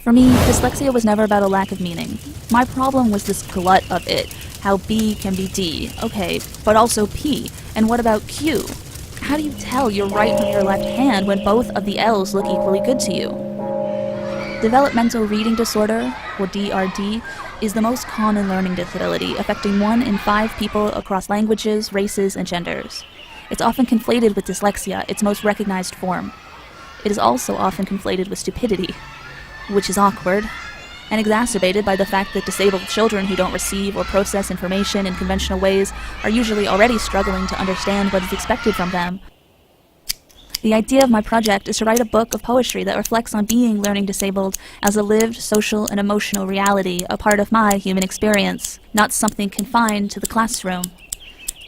For me, dyslexia was never about a lack of meaning. My problem was this glut of it. How B can be D, okay, but also P. And what about Q? How do you tell your right from your left hand when both of the L's look equally good to you? Developmental reading disorder, or DRD, is the most common learning disability, affecting 1 in 5 people across languages, races, and genders. It's often conflated with dyslexia, its most recognized form. It is also often conflated with stupidity, which is awkward, and exacerbated by the fact that disabled children who don't receive or process information in conventional ways are usually already struggling to understand what is expected from them. The idea of my project is to write a book of poetry that reflects on being learning disabled as a lived social and emotional reality, a part of my human experience, not something confined to the classroom.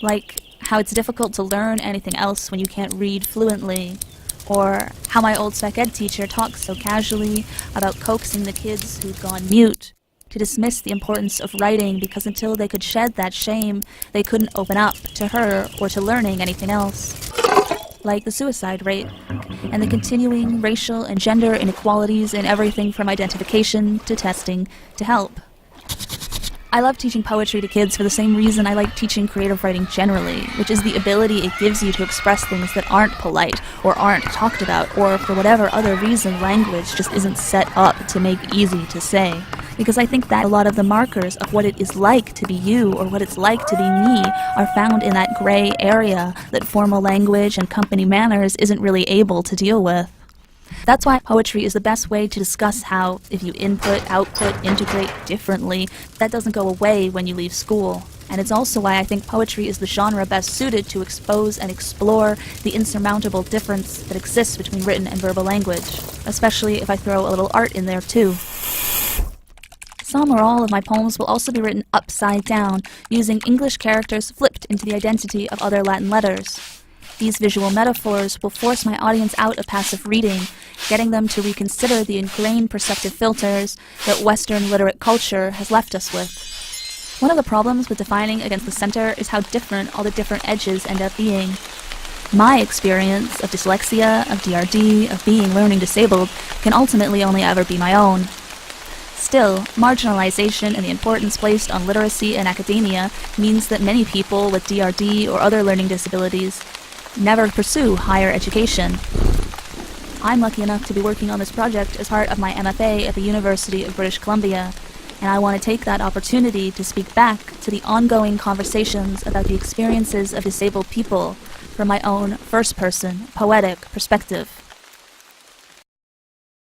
Like how it's difficult to learn anything else when you can't read fluently, or how my old spec ed teacher talks so casually about coaxing the kids who'd gone mute to dismiss the importance of writing because until they could shed that shame, they couldn't open up to her or to learning anything else. Like the suicide rate, and the continuing racial and gender inequalities in everything from identification to testing to help. I love teaching poetry to kids for the same reason I like teaching creative writing generally, which is the ability it gives you to express things that aren't polite or aren't talked about, or for whatever other reason language just isn't set up to make easy to say. Because I think that a lot of the markers of what it is like to be you or what it's like to be me are found in that gray area that formal language and company manners isn't really able to deal with. That's why poetry is the best way to discuss how, if you input, output, integrate differently, that doesn't go away when you leave school. And it's also why I think poetry is the genre best suited to expose and explore the insurmountable difference that exists between written and verbal language, especially if I throw a little art in there too. Some or all of my poems will also be written upside down, using English characters flipped into the identity of other Latin letters. These visual metaphors will force my audience out of passive reading, getting them to reconsider the ingrained perceptive filters that Western literate culture has left us with. One of the problems with defining against the center is how different all the different edges end up being. My experience of dyslexia, of DRD, of being learning disabled can ultimately only ever be my own. Still, marginalization and the importance placed on literacy in academia means that many people with DRD or other learning disabilities never pursue higher education. I'm lucky enough to be working on this project as part of my MFA at the University of British Columbia, and I want to take that opportunity to speak back to the ongoing conversations about the experiences of disabled people from my own first-person, poetic perspective.